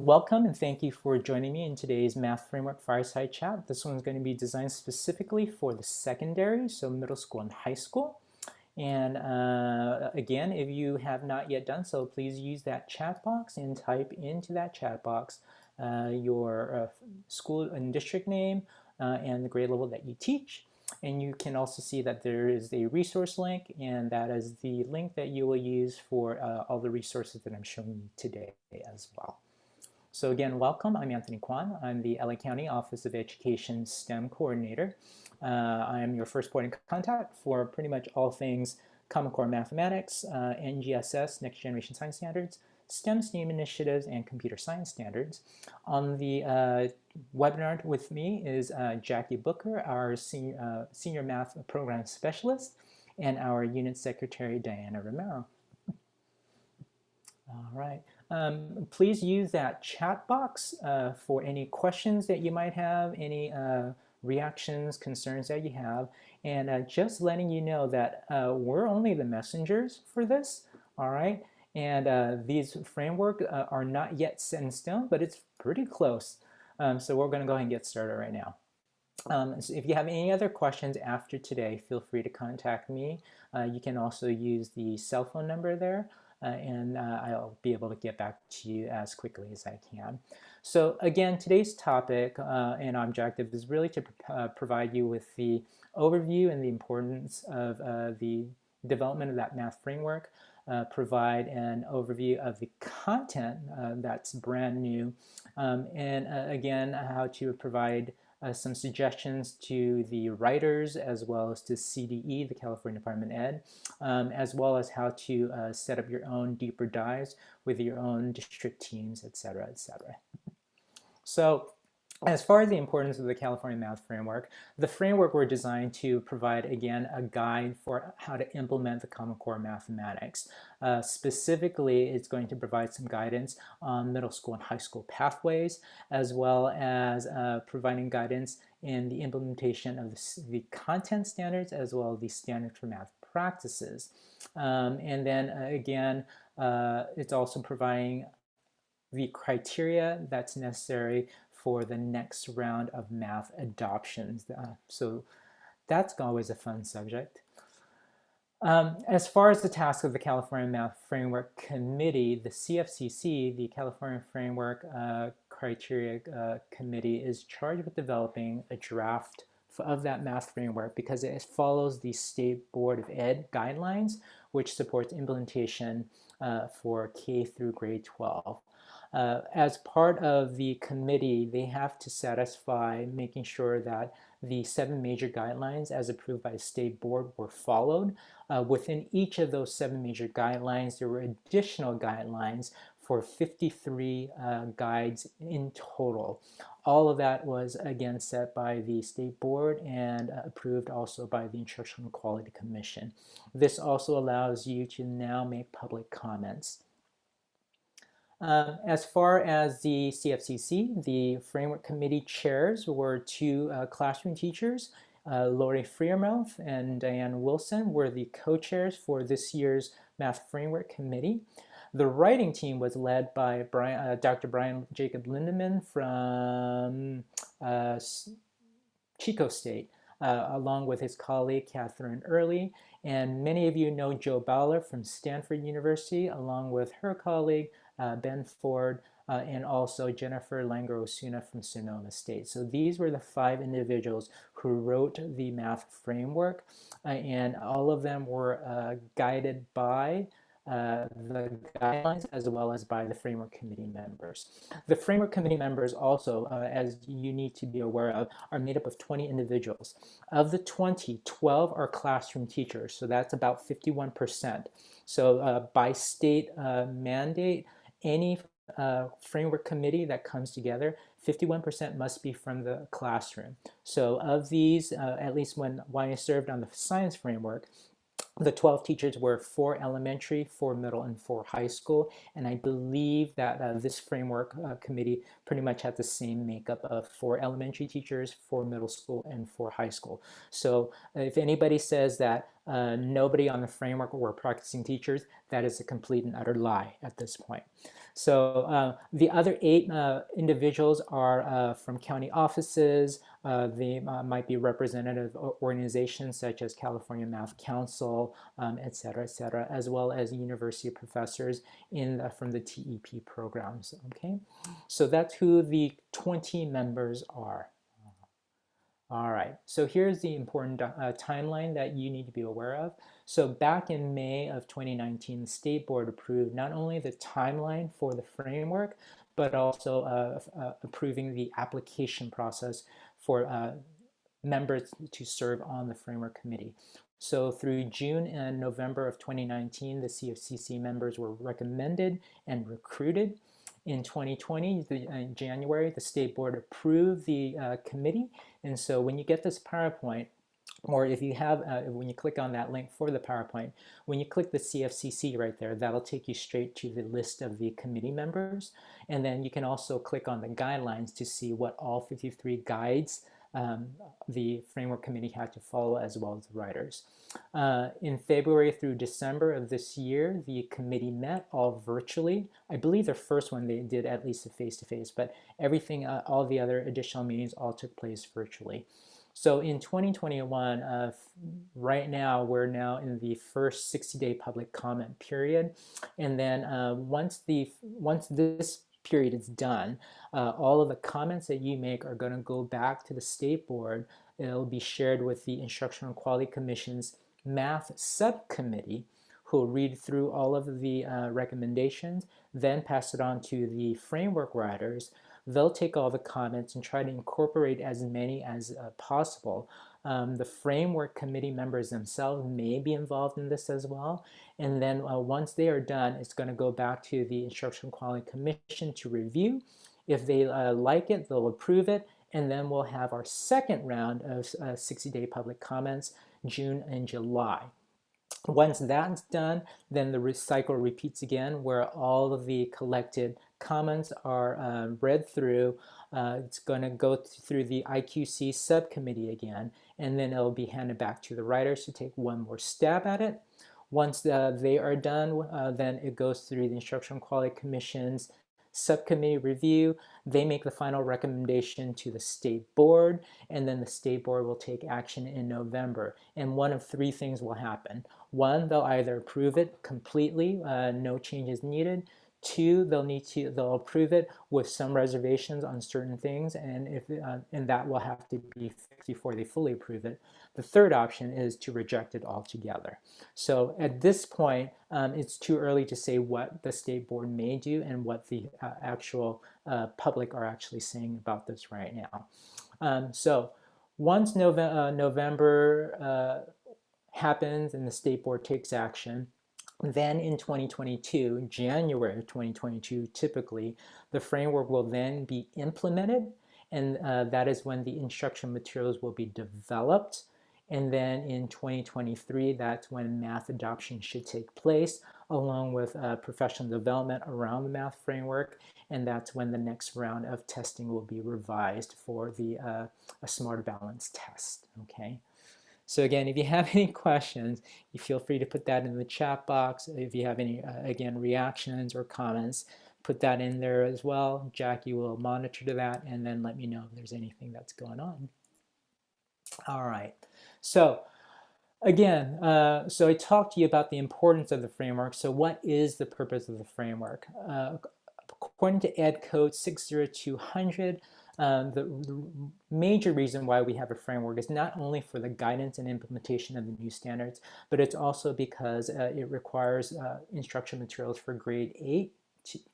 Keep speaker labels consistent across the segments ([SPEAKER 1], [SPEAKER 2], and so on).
[SPEAKER 1] Welcome and thank you for joining me in today's Math Framework Fireside Chat. This one's going to be designed specifically for the secondary, so middle school and high school. And again, if you have not yet done so, please use that chat box and type into that chat box your school and district name and the grade level that you teach. And you can also see that there is a resource link, and that is the link that you will use for all the resources that I'm showing you today as well. So again, welcome. I'm Anthony Kwan. I'm the LA County Office of Education STEM Coordinator. I am your first point of contact for pretty much all things Common Core Mathematics, NGSS, Next Generation Science Standards, STEM initiatives, and computer science standards. On the webinar with me is Jackie Booker, our senior math program specialist, and our unit secretary, Diana Romero. All right. Please use that chat box for any questions that you might have, any reactions, concerns that you have, and just letting you know that we're only the messengers for this, all right? And these framework are not yet set in stone, but it's pretty close. So we're going to go ahead and get started right now. So if you have any other questions after today, feel free to contact me. You can also use the cell phone number there. And I'll be able to get back to you as quickly as I can. So again, today's topic and objective is really to provide you with the overview and the importance of the development of that math framework, provide an overview of the content that's brand new, and again, how to provide some suggestions to the writers as well as to CDE, the California Department of Ed, as well as how to set up your own deeper dives with your own district teams, et cetera, et cetera. So as far as the importance of the California Math Framework, the framework were designed to provide, again, a guide for how to implement the Common Core Mathematics. Specifically, it's going to provide some guidance on middle school and high school pathways, as well as providing guidance in the implementation of the content standards, as well as the standards for math practices. And then again, it's also providing the criteria that's necessary for the next round of math adoptions. So that's always a fun subject. As far as the task of the California Math Framework Committee, the CFCC, the California Framework Criteria Committee, is charged with developing a draft of that math framework because it follows the State Board of Ed guidelines, which supports implementation for K through grade 12. As part of the committee, they have to satisfy making sure that the 7 major guidelines as approved by the state board were followed. Within each of those 7 major guidelines, there were additional guidelines for 53 guides in total. All of that was again set by the state board and approved also by the Instructional Quality Commission. This also allows you to now make public comments. As far as the CFCC, the Framework Committee chairs were 2 classroom teachers. Lori Freermouth and Diane Wilson were the co-chairs for this year's Math Framework Committee. The writing team was led by Dr. Brian Jacob Lindeman from Chico State, along with his colleague Catherine Early. And many of you know Joe Bowler from Stanford University, along with her colleague Ben Ford, and also Jennifer Langer-Osuna from Sonoma State. So these were the 5 individuals who wrote the math framework, and all of them were guided by the guidelines as well as by the Framework Committee members. The Framework Committee members also, as you need to be aware of, are made up of 20 individuals. Of the 20, 12 are classroom teachers, so that's about 51%. So by state mandate, any framework committee that comes together, 51% must be from the classroom. So of these, at least when I served on the science framework, the 12 teachers were 4 elementary, 4 middle, and 4 high school. And I believe that this framework committee pretty much had the same makeup of 4 elementary teachers, 4 middle school, and 4 high school. So if anybody says that nobody on the framework were practicing teachers, that is a complete and utter lie at this point. So the other 8 individuals are from county offices. They might be representative organizations such as California Math Council, et cetera, as well as university professors from the TEP programs. Okay, so that's who the 20 members are. All right, so here's the important timeline that you need to be aware of. So back in May of 2019, the State Board approved not only the timeline for the framework, but also approving the application process for members to serve on the Framework Committee. So through June and November of 2019, the CFCC members were recommended and recruited. In 2020, in January, the State Board approved the committee. And so when you get this PowerPoint, or if you have, when you click on that link for the PowerPoint, when you click the CFCC right there, that'll take you straight to the list of the committee members. And then you can also click on the guidelines to see what all 53 guides the Framework Committee had to follow, as well as the writers. In February through December of this year, the committee met all virtually. I believe the first one they did at least a face-to-face, but everything, all the other additional meetings all took place virtually. So in 2021, right now, we're now in the first 60-day public comment period. And then once this period is done, all of the comments that you make are going to go back to the State Board. It'll be shared with the Instructional Quality Commission's Math Subcommittee, who will read through all of the recommendations, then pass it on to the framework writers. They'll take all the comments and try to incorporate as many as possible. The framework committee members themselves may be involved in this as well. And then once they are done, it's going to go back to the Instructional Quality Commission to review. If they like it, they'll approve it. And then we'll have our second round of 60-day public comments, June and July. Once that's done, then the cycle repeats again, where all of the collected comments are read through. It's going to go through the IQC subcommittee again, and then it'll be handed back to the writers to take one more stab at it. Once they are done, then it goes through the Instructional Quality Commission's subcommittee review. They make the final recommendation to the State Board, and then the State Board will take action in November. And one of 3 things will happen. 1, they'll either approve it completely, no changes needed. 2, they'll approve it with some reservations on certain things, and that will have to be fixed before they fully approve it. The third option is to reject it altogether. So at this point, it's too early to say what the State Board may do and what the actual public are actually saying about this right now. So once November happens and the State Board takes action, then in 2022, January of 2022, typically, the framework will then be implemented, and that is when the instruction materials will be developed. And then in 2023, that's when math adoption should take place, along with professional development around the math framework. And that's when the next round of testing will be revised for the a Smarter Balance test, okay? So again, if you have any questions, you feel free to put that in the chat box. If you have any, again, reactions or comments, put that in there as well. Jackie will monitor to that and then let me know if there's anything that's going on. All right. So again, so I talked to you about the importance of the framework. So what is the purpose of the framework? According to Ed Code 60200, the major reason why we have a framework is not only for the guidance and implementation of the new standards, but it's also because it requires instruction materials for grade 8,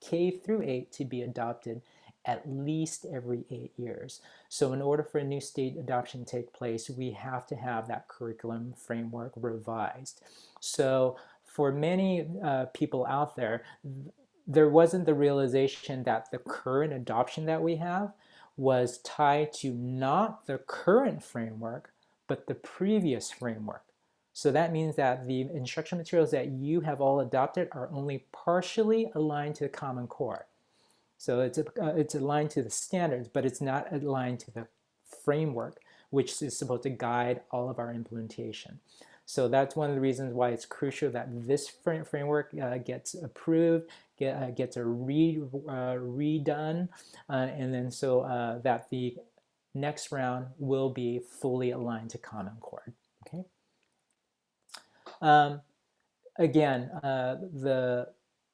[SPEAKER 1] K through 8 to be adopted at least every 8 years. So in order for a new state adoption to take place, we have to have that curriculum framework revised. So for many people out there, there wasn't the realization that the current adoption that we have was tied to not the current framework, but the previous framework. So that means that the instruction materials that you have all adopted are only partially aligned to the Common Core. So it's aligned to the standards, but it's not aligned to the framework, which is supposed to guide all of our implementation. So that's one of the reasons why it's crucial that this framework gets approved, gets a redone, and then so that the next round will be fully aligned to Common Core. Okay. Again,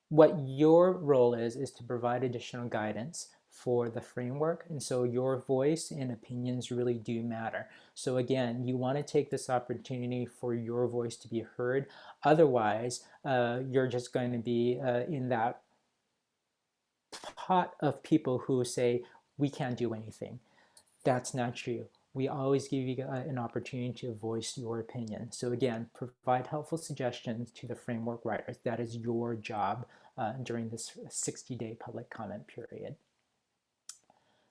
[SPEAKER 1] what your role is to provide additional guidance for the framework, and so your voice and opinions really do matter. So again, you want to take this opportunity for your voice to be heard. Otherwise, you're just going to be in that pot of people who say, we can't do anything. That's not true. We always give you an opportunity to voice your opinion. So again, provide helpful suggestions to the framework writers. That is your job during this 60-day public comment period.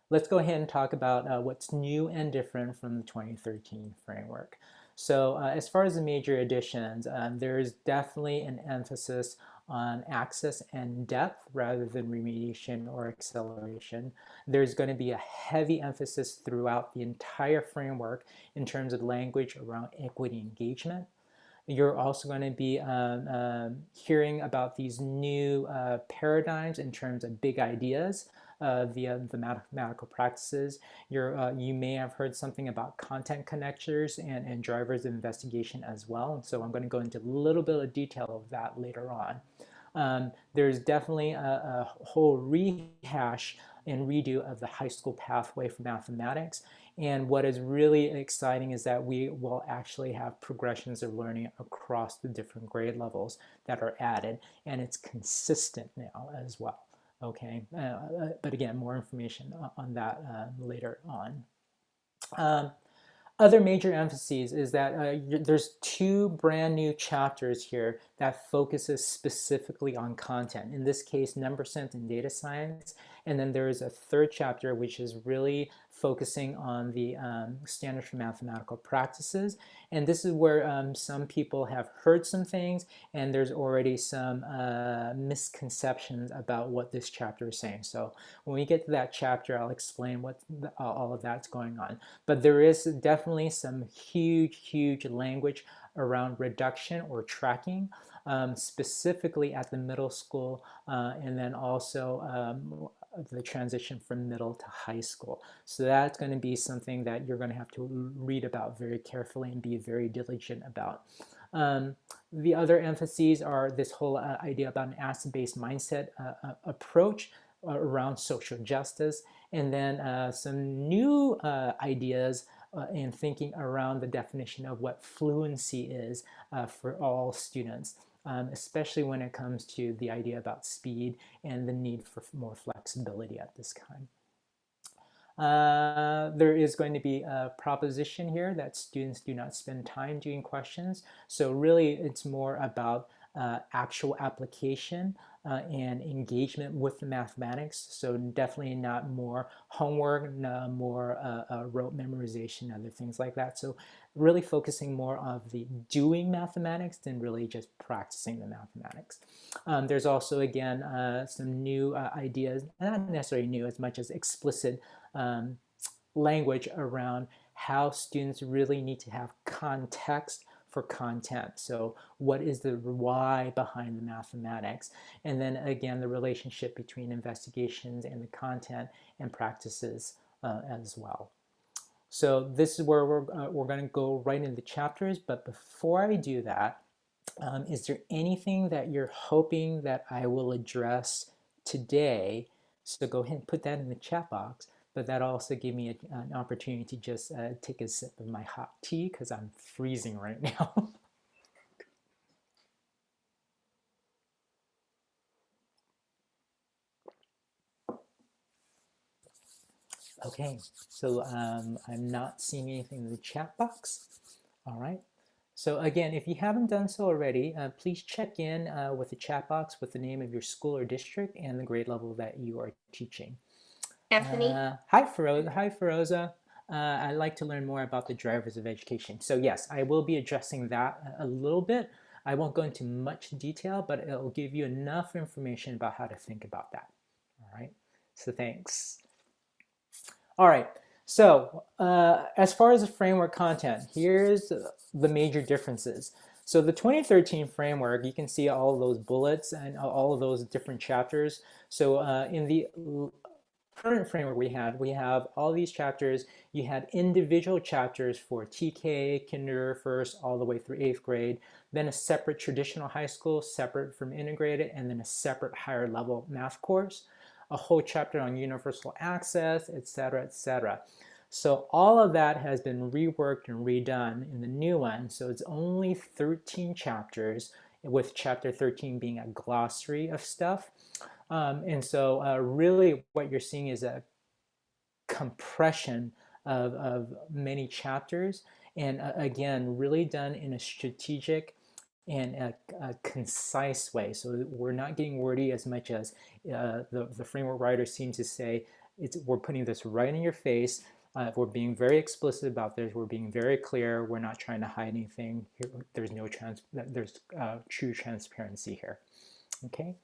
[SPEAKER 1] Let's go ahead and talk about what's new and different from the 2013 framework. So as far as the major additions, there is definitely an emphasis on access and depth rather than remediation or acceleration. There's going to be a heavy emphasis throughout the entire framework in terms of language around equity engagement. You're also going to be hearing about these new paradigms in terms of big ideas via the mathematical practices. You may have heard something about content connectors and drivers of investigation as well. And so I'm going to go into a little bit of detail of that later on. There's definitely a whole rehash and redo of the high school pathway for mathematics. And what is really exciting is that we will actually have progressions of learning across the different grade levels that are added, and it's consistent now as well. Okay, but again, more information on that later on. Other major emphases is that there's two brand new chapters here that focuses specifically on content. In this case, number sense and data science. And then there is a third chapter which is really focusing on the standards for mathematical practices. And this is where some people have heard some things, and there's already some misconceptions about what this chapter is saying. So when we get to that chapter, I'll explain what all of that's going on. But there is definitely some huge language around reduction or tracking, specifically at the middle school, and then also the transition from middle to high school. So that's going to be something that you're going to have to read about very carefully and be very diligent about. The other emphases are this whole idea about an asset-based mindset approach around social justice, and then some new ideas and thinking around the definition of what fluency is for all students, especially when it comes to the idea about speed and the need for more flexibility at this time. There is going to be a proposition here that students do not spend time doing questions. So really it's more about actual application and engagement with the mathematics. So definitely not more homework, more rote memorization, other things like that. So really focusing more on the doing mathematics than really just practicing the mathematics. There's also, again, some new ideas, not necessarily new as much as explicit language around how students really need to have context for content. So what is the why behind the mathematics? And then again, the relationship between investigations and the content and practices as well. So this is where we're going to go right into the chapters. But before I do that, is there anything that you're hoping that I will address today? So go ahead and put that in the chat box. But that also gave me an opportunity to just take a sip of my hot tea because I'm freezing right now. Okay, so I'm not seeing anything in the chat box. All right. So again, if you haven't done so already, please check in with the chat box with the name of your school or district and the grade level that you are teaching.
[SPEAKER 2] Anthony?
[SPEAKER 1] Hi, Feroza. I'd like to learn more about the drivers of education. So yes, I will be addressing that a little bit. I won't go into much detail, but it'll give you enough information about how to think about that. All right, so thanks. All right, so as far as the framework content, here's the major differences. So the 2013 framework, you can see all of those bullets and all of those different chapters. So in the current framework we have all these chapters. You had individual chapters for TK, kinder, first, all the way through 8th grade, then a separate traditional high school, separate from integrated, and then a separate higher level math course, a whole chapter on universal access, etc., etc. So all of that has been reworked and redone in the new one. So it's only 13 chapters, with chapter 13 being a glossary of stuff. And so really what you're seeing is a compression of many chapters, and again, really done in a strategic and a concise way. So we're not getting wordy as much as the framework writers seem to say. We're putting this right in your face. We're being very explicit about this. We're being very clear. We're not trying to hide anything. There's true transparency here. Okay.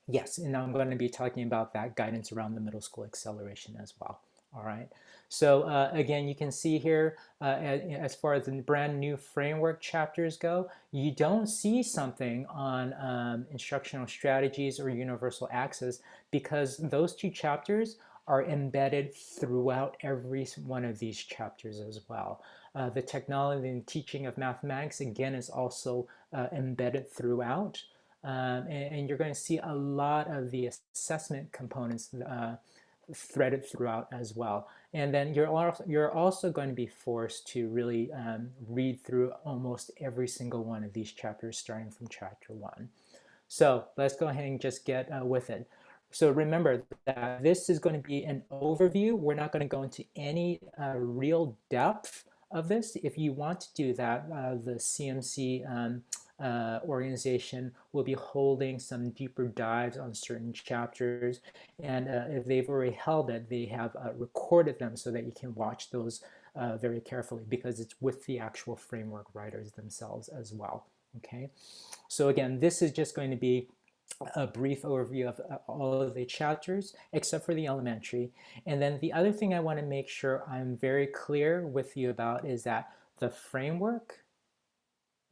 [SPEAKER 1] Yes, and I'm going to be talking about that guidance around the middle school acceleration as well. All right. So again, you can see here, as far as the brand new framework chapters go, you don't see something on instructional strategies or universal access, because those two chapters are embedded throughout every one of these chapters as well. The technology and teaching of mathematics, again, is also embedded throughout. And you're going to see a lot of the assessment components threaded throughout as well. And then you're also going to be forced to really read through almost every single one of these chapters, starting from chapter 1. So let's go ahead and just get with it. So remember that this is going to be an overview. We're not going to go into any real depth of this. If you want to do that, the CMC organization will be holding some deeper dives on certain chapters. And if they've already held it, they have recorded them so that you can watch those very carefully, because it's with the actual framework writers themselves as well. Okay, so again, this is just going to be a brief overview of all of the chapters except for the elementary. And then the other thing I want to make sure I'm very clear with you about is that the framework,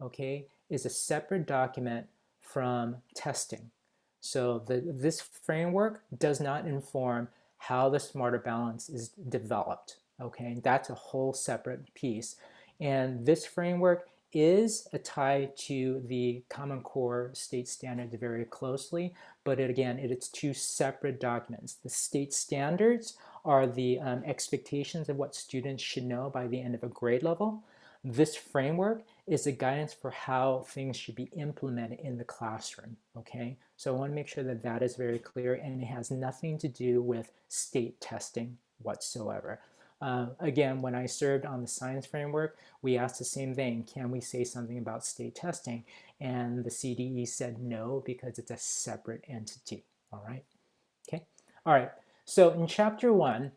[SPEAKER 1] okay, is a separate document from testing. So this framework does not inform how the smarter balance is developed. Okay, that's a whole separate piece. And this framework is a tie to the Common Core state standards very closely, but it's two separate documents. The state standards are the expectations of what students should know by the end of a grade level. This framework is a guidance for how things should be implemented in the classroom, okay? So I want to make sure that that is very clear, and it has nothing to do with state testing whatsoever. Again, when I served on the science framework, we asked the same thing: can we say something about state testing? And the CDE said no, because it's a separate entity, all right? Okay, all right, so in chapter 1,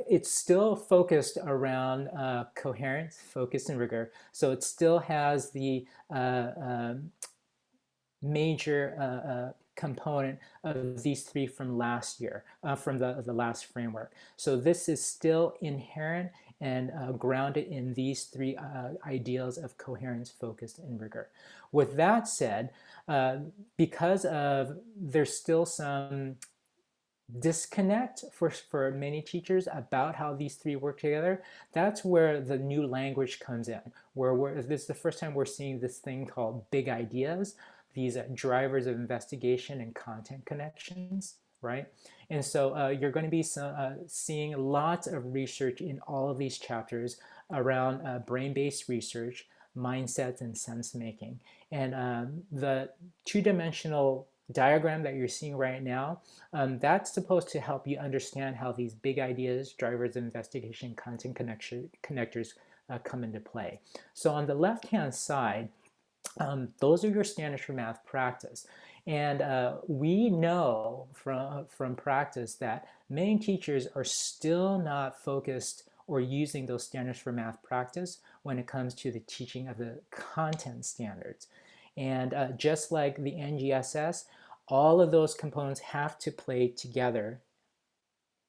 [SPEAKER 1] it's still focused around coherence, focus, and rigor. So it still has the major component of these three from last year, from the last framework. So this is still inherent and grounded in these three ideals of coherence, focus, and rigor. With that said, because there's still some disconnect for many teachers about how these three work together, that's where the new language comes in, where this is the first time we're seeing this thing called big ideas, these drivers of investigation and content connections, right? And so you're going to be seeing lots of research in all of these chapters around brain-based research, mindsets, and sense making. And the two-dimensional diagram that you're seeing right now, that's supposed to help you understand how these big ideas, drivers of investigation, content connectors come into play. So on the left-hand side, those are your standards for math practice. And we know from practice that many teachers are still not focused or using those standards for math practice when it comes to the teaching of the content standards. And just like the NGSS, all of those components have to play together.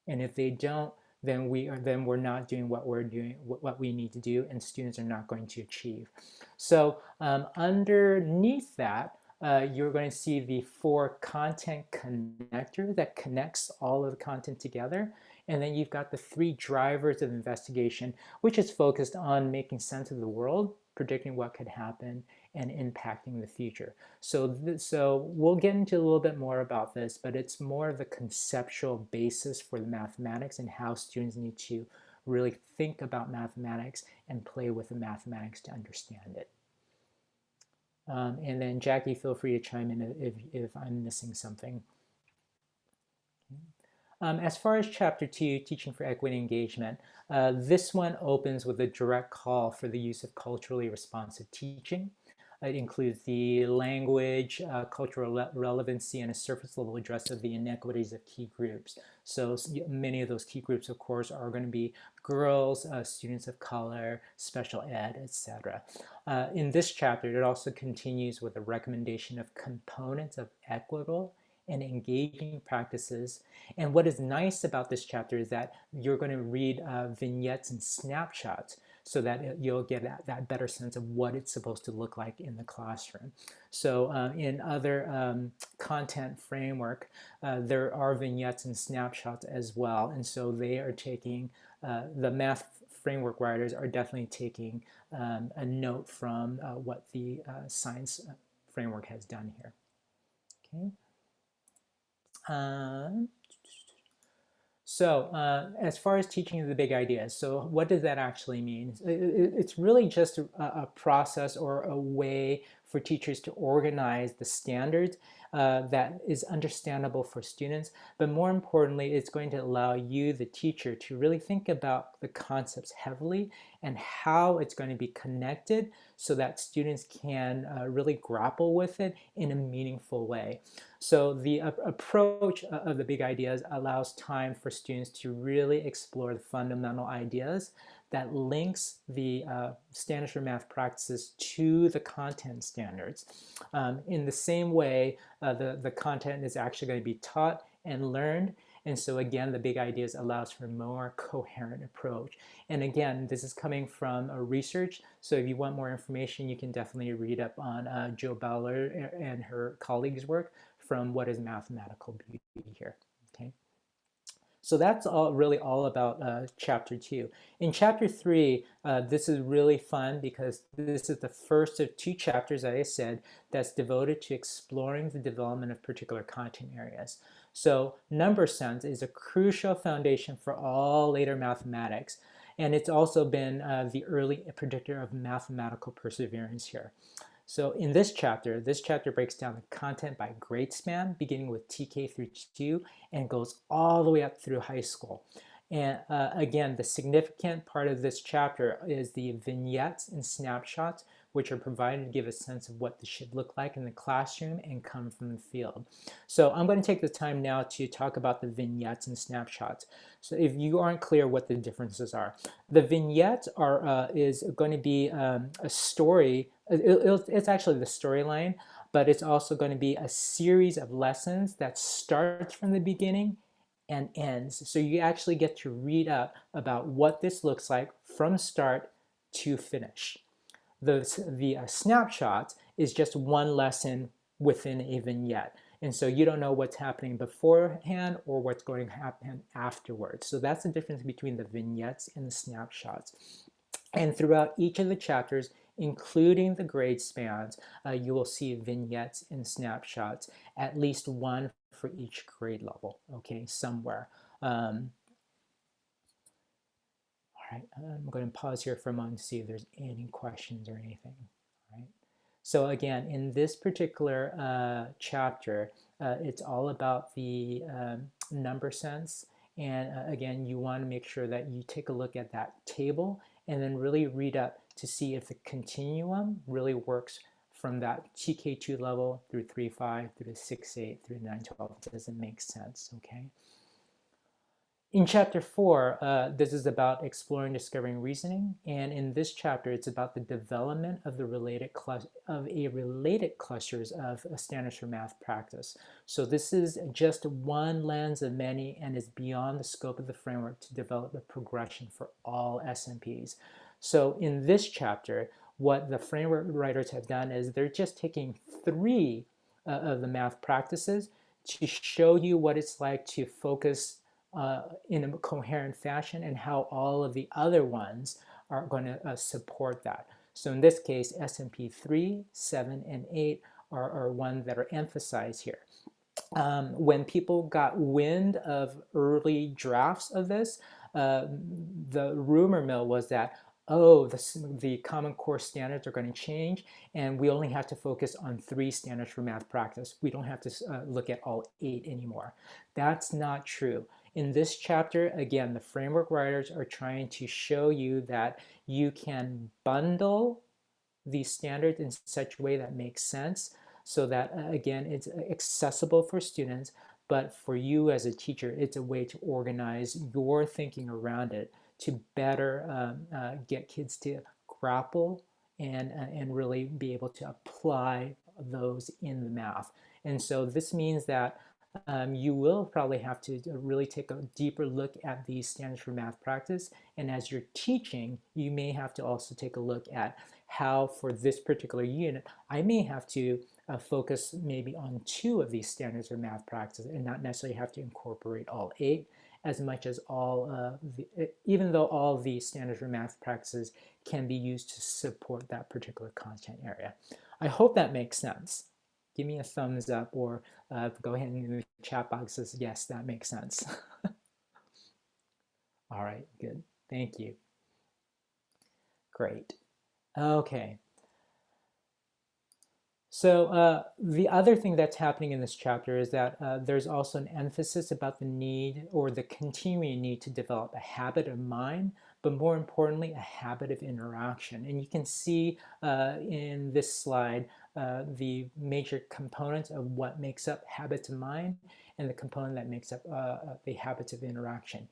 [SPEAKER 1] And if they don't, then we're not doing what we're doing, what we need to do, and students are not going to achieve. So underneath that, you're going to see the 4 content connector that connects all of the content together. And then you've got the 3 drivers of investigation, which is focused on making sense of the world, predicting what could happen, and impacting the future. So we'll get into a little bit more about this, but it's more of the conceptual basis for the mathematics and how students need to really think about mathematics and play with the mathematics to understand it. And then Jackie, feel free to chime in if I'm missing something. As far as Chapter 2, Teaching for Equity and Engagement, this one opens with a direct call for the use of culturally responsive teaching. It includes the language, cultural relevancy, and a surface level address of the inequities of key groups. So many of those key groups, of course, are going to be girls, students of color, special ed, etc. In this chapter, it also continues with a recommendation of components of equitable and engaging practices. And what is nice about this chapter is that you're going to read vignettes and snapshots so that you'll get that better sense of what it's supposed to look like in the classroom. So in other content framework, there are vignettes and snapshots as well. And so they are taking, the math framework writers are definitely taking a note from what the science framework has done here. Okay. So as far as teaching the big ideas, so what does that actually mean? It's really just a process or a way for teachers to organize the standards that is understandable for students, but more importantly, it's going to allow you, the teacher, to really think about the concepts heavily and how it's going to be connected so that students can really grapple with it in a meaningful way. So the approach of the big ideas allows time for students to really explore the fundamental ideas that links the standards for math practices to the content standards. In the same way, the content is actually going to be taught and learned. And so again, the big ideas allows for a more coherent approach. And again, this is coming from research. So if you want more information, you can definitely read up on Jo Bowler and her colleagues' work from What is Mathematical Beauty here. Okay. So that's really all about Chapter 2. In Chapter 3, this is really fun because this is the first of 2 chapters, as I said, that's devoted to exploring the development of particular content areas. So number sense is a crucial foundation for all later mathematics, and it's also been the early predictor of mathematical perseverance here. So in this chapter breaks down the content by grade span, beginning with TK through 2, and goes all the way up through high school. And again, the significant part of this chapter is the vignettes and snapshots, which are provided to give a sense of what this should look like in the classroom and come from the field. So I'm going to take the time now to talk about the vignettes and snapshots. So if you aren't clear what the differences are, the vignettes is going to be a story. It's actually the storyline, but it's also going to be a series of lessons that starts from the beginning and ends. So you actually get to read up about what this looks like from start to finish. The snapshot is just one lesson within a vignette. And so you don't know what's happening beforehand or what's going to happen afterwards. So that's the difference between the vignettes and the snapshots. And throughout each of the chapters, including the grade spans, you will see vignettes and snapshots, at least one for each grade level, okay, somewhere. All right, I'm going to pause here for a moment to see if there's any questions or anything. All right. So again, in this particular chapter, it's all about the number sense. And again, you want to make sure that you take a look at that table and then really read up to see if the continuum really works from that TK2 level through 3.5 through to 6.8 through 9.12. Does it make sense? Okay. In chapter 4, this is about exploring, discovering, reasoning, and in this chapter, it's about the development of the related clusters of standards for math practice. So this is just one lens of many, and is beyond the scope of the framework to develop a progression for all SMPs. So in this chapter, what the framework writers have done is they're just taking 3 of the math practices to show you what it's like to focus in a coherent fashion, and how all of the other ones are going to support that. So in this case, SMP 3, 7, and 8 are ones that are emphasized here. When people got wind of early drafts of this, the rumor mill was that, oh, the Common Core standards are going to change, and we only have to focus on 3 standards for math practice. We don't have to look at all 8 anymore. That's not true. In this chapter, again, the framework writers are trying to show you that you can bundle these standards in such a way that makes sense, so that again, it's accessible for students, but for you as a teacher, it's a way to organize your thinking around it to better get kids to grapple and really be able to apply those in the math. And so this means that you will probably have to really take a deeper look at these standards for math practice. And as you're teaching, you may have to also take a look at how, for this particular unit, I may have to focus maybe on 2 of these standards for math practice, and not necessarily have to incorporate all 8, as much as even though all the standards for math practices can be used to support that particular content area. I hope that makes sense. Give me a thumbs up, or go ahead and in the chat box says, yes, that makes sense. All right, good. Thank you. Great. Okay. So the other thing that's happening in this chapter is that there's also an emphasis about the need, or the continuing need, to develop a habit of mind, but more importantly, a habit of interaction. And you can see in this slide the major components of what makes up habits of mind, and the component that makes up the habits of interaction.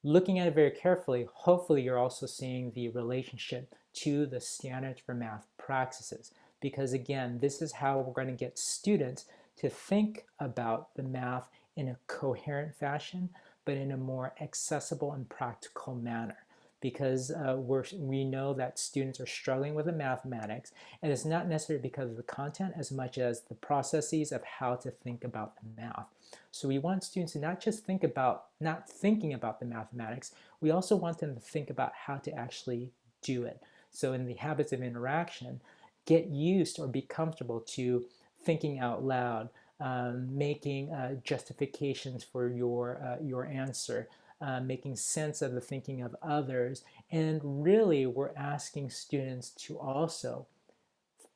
[SPEAKER 1] Looking at it very carefully, hopefully you're also seeing the relationship to the standards for math practices. Because again, this is how we're going to get students to think about the math in a coherent fashion, but in a more accessible and practical manner. Because we know that students are struggling with the mathematics, and it's not necessarily because of the content as much as the processes of how to think about the math. So we want students to not just think about not thinking about the mathematics, we also want them to think about how to actually do it. So in the habits of interaction, get used or be comfortable to thinking out loud, making justifications for your answer, making sense of the thinking of others. And really, we're asking students to also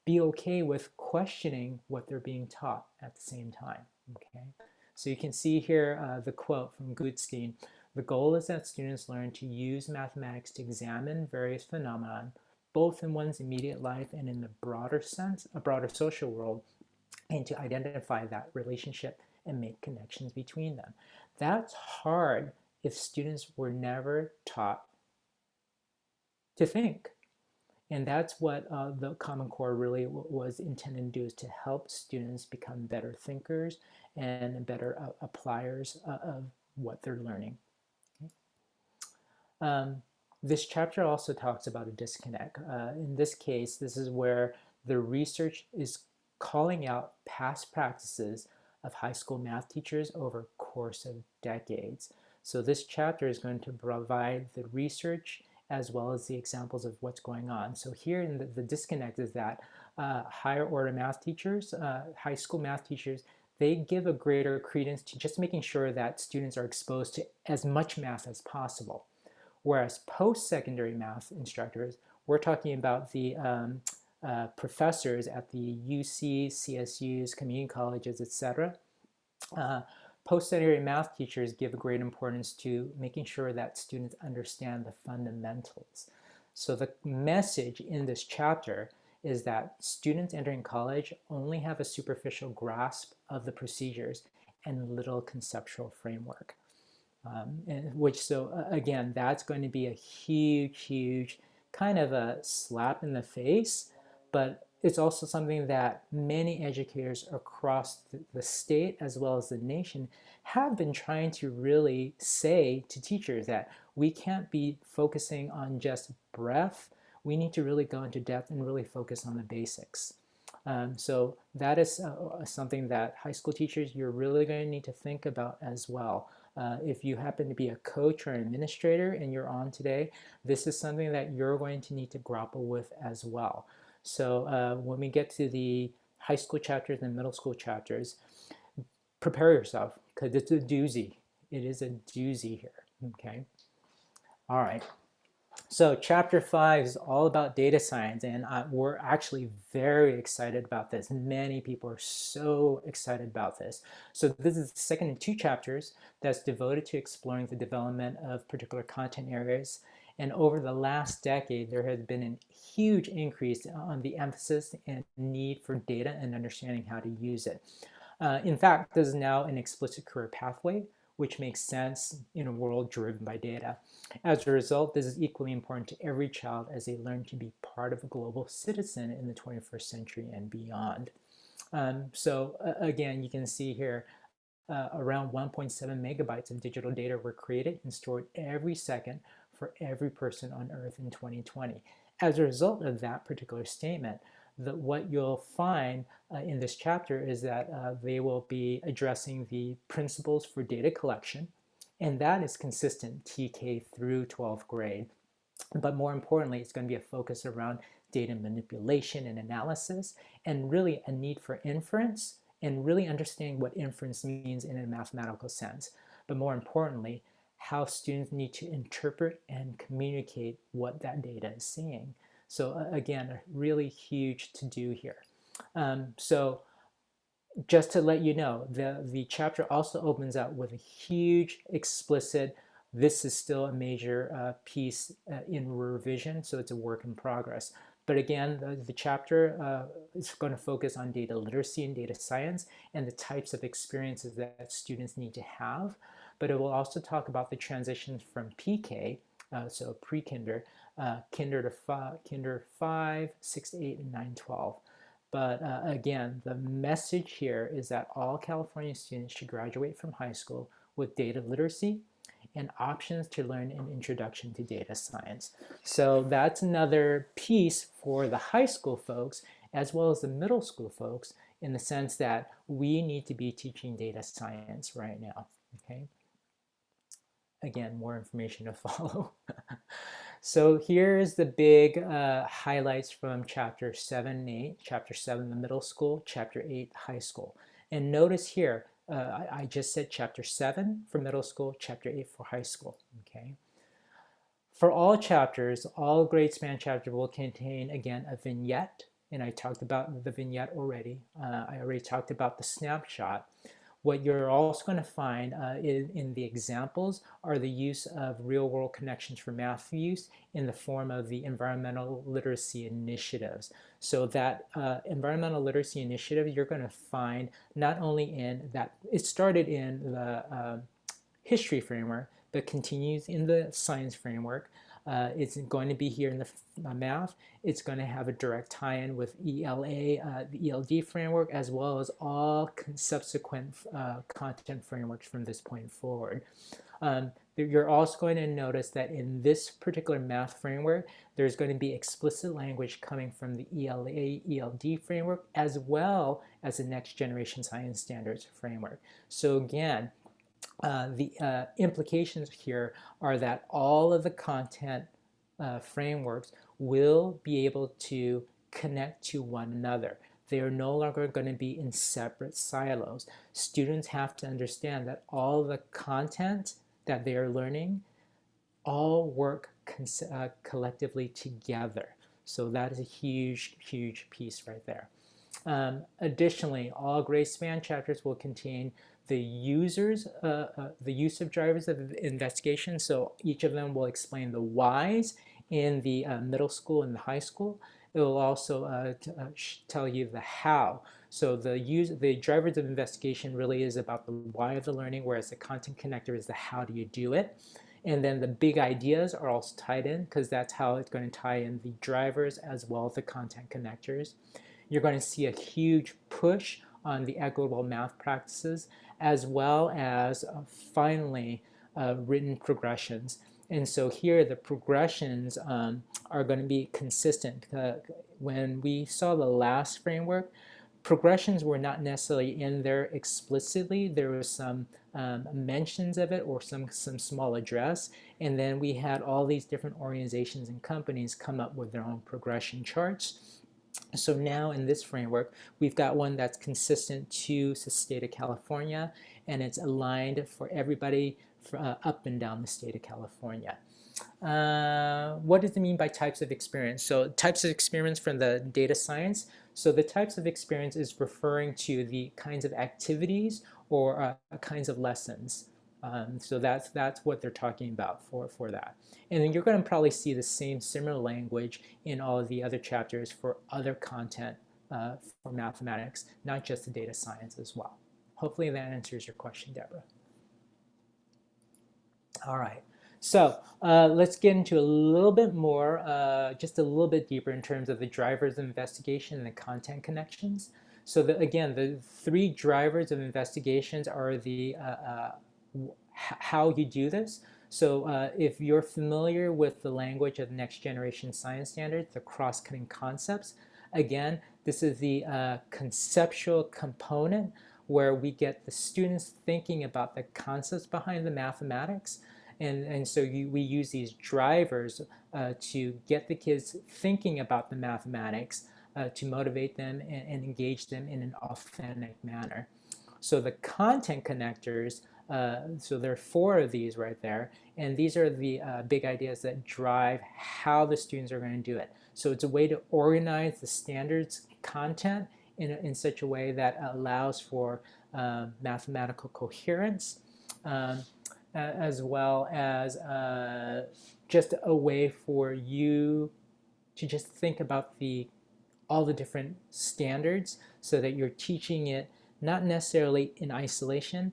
[SPEAKER 1] be okay with questioning what they're being taught at the same time. Okay, so you can see here the quote from Gutstein: "The goal is that students learn to use mathematics to examine various phenomena, both in one's immediate life and in the broader sense, a broader social world, and to identify that relationship and make connections between them." That's hard if students were never taught to think. And that's what the Common Core really was intended to do, is to help students become better thinkers and better appliers of what they're learning. Okay. This chapter also talks about a disconnect. In this case, this is where the research is calling out past practices of high school math teachers over a course of decades. So this chapter is going to provide the research as well as the examples of what's going on. So here in the disconnect is that higher order math teachers, high school math teachers, they give a greater credence to just making sure that students are exposed to as much math as possible. Whereas post-secondary math instructors, we're talking about the professors at the UC, CSUs, community colleges, etc. Post-secondary math teachers give a great importance to making sure that students understand the fundamentals. So the message in this chapter is that students entering college only have a superficial grasp of the procedures and little conceptual framework. Again, that's going to be a huge kind of a slap in the face, but it's also something that many educators across the state as well as the nation have been trying to really say to teachers that we can't be focusing on just breadth. We need to really go into depth and really focus on the basics. So that is something that high school teachers, you're really going to need to think about as well. If you happen to be a coach or an administrator and you're on today, this is something that you're going to need to grapple with as well. So when we get to the high school chapters and middle school chapters, prepare yourself because it's a doozy. It is a doozy here, okay? All right. So chapter 5 is all about data science, and we're actually very excited about this. Many people are so excited about this. So this is the second of 2 chapters that's devoted to exploring the development of particular content areas. And over the last decade, there has been a huge increase on the emphasis and need for data and understanding how to use it. In fact, this is now an explicit career pathway, which makes sense in a world driven by data. As a result, this is equally important to every child as they learn to be part of a global citizen in the 21st century and beyond. Again, you can see here around 1.7 megabytes of digital data were created and stored every second for every person on Earth in 2020. As a result of that particular statement, what you'll find in this chapter is that they will be addressing the principles for data collection, and that is consistent TK through 12th grade. But more importantly, it's going to be a focus around data manipulation and analysis, and really a need for inference, and really understanding what inference means in a mathematical sense. But more importantly, how students need to interpret and communicate what that data is saying. So again, a really huge to do here. So just to let you know, the chapter also opens up with a huge explicit, this is still a major piece in revision, so it's a work in progress. But again, the chapter is going to focus on data literacy and data science and the types of experiences that students need to have. But it will also talk about the transitions from PK, so pre-kinder, kinder 5, 6 to 8, and 9, 12. But again, the message here is that all California students should graduate from high school with data literacy and options to learn an introduction to data science. So that's another piece for the high school folks as well as the middle school folks, in the sense that we need to be teaching data science right now, okay? Again, more information to follow. So here's the big highlights from chapter 7 and 8. Chapter 7, the middle school, chapter 8, high school. And notice here, I just said chapter 7 for middle school, chapter 8 for high school, okay? For all chapters, all grade span chapter will contain, again, a vignette, and I talked about the vignette already. I already talked about the snapshot. What you're also going to find in the examples are the use of real-world connections for math use in the form of the environmental literacy initiatives. So that environmental literacy initiative, you're going to find not only in that, it started in the history framework, but continues in the science framework. It's going to be here in the math. It's going to have a direct tie-in with ELA, the ELD framework, as well as all subsequent content frameworks from this point forward. You're also going to notice that in this particular math framework, there's going to be explicit language coming from the ELA, ELD framework, as well as the Next Generation Science Standards framework. So again, the implications here are that all of the content frameworks will be able to connect to one another. They are no longer going to be in separate silos. Students have to understand that all the content that they are learning all work collectively together. So that is a huge piece right there. Additionally, all grade span chapters will contain the users, the use of drivers of investigation. So each of them will explain the whys in the middle school and the high school. It will also tell you the how. So the drivers of investigation really is about the why of the learning, whereas the content connector is the how do you do it. And then the big ideas are also tied in because that's how it's going to tie in the drivers as well as the content connectors. You're going to see a huge push on the equitable math practices as well as finally written progressions. And so here the progressions are going to be consistent. When we saw the last framework, progressions were not necessarily in there explicitly. There was some mentions of it or some small address. And then we had all these different organizations and companies come up with their own progression charts. So now in this framework, we've got one that's consistent to the state of California, and it's aligned for everybody up and down the state of California. What does it mean by types of experience? So types of experience from the data science. So the types of experience is referring to the kinds of activities or kinds of lessons. So that's what they're talking about for that. And then you're going to probably see the same similar language in all of the other chapters for other content for mathematics, not just the data science as well. Hopefully that answers your question, Deborah. All right. So let's get into a little bit more, just a little bit deeper in terms of the drivers of investigation and the content connections. So again, the three drivers of investigations are the how you do this. So if you're familiar with the language of the next generation science standards, the cross-cutting concepts, again, this is the conceptual component where we get the students thinking about the concepts behind the mathematics. And so we use these drivers to get the kids thinking about the mathematics to motivate them and engage them in an authentic manner. So the content connectors, so there are 4 of these right there, and these are the big ideas that drive how the students are going to do it. So it's a way to organize the standards content in such a way that allows for mathematical coherence, as well as just a way for you to just think about all the different standards so that you're teaching it not necessarily in isolation,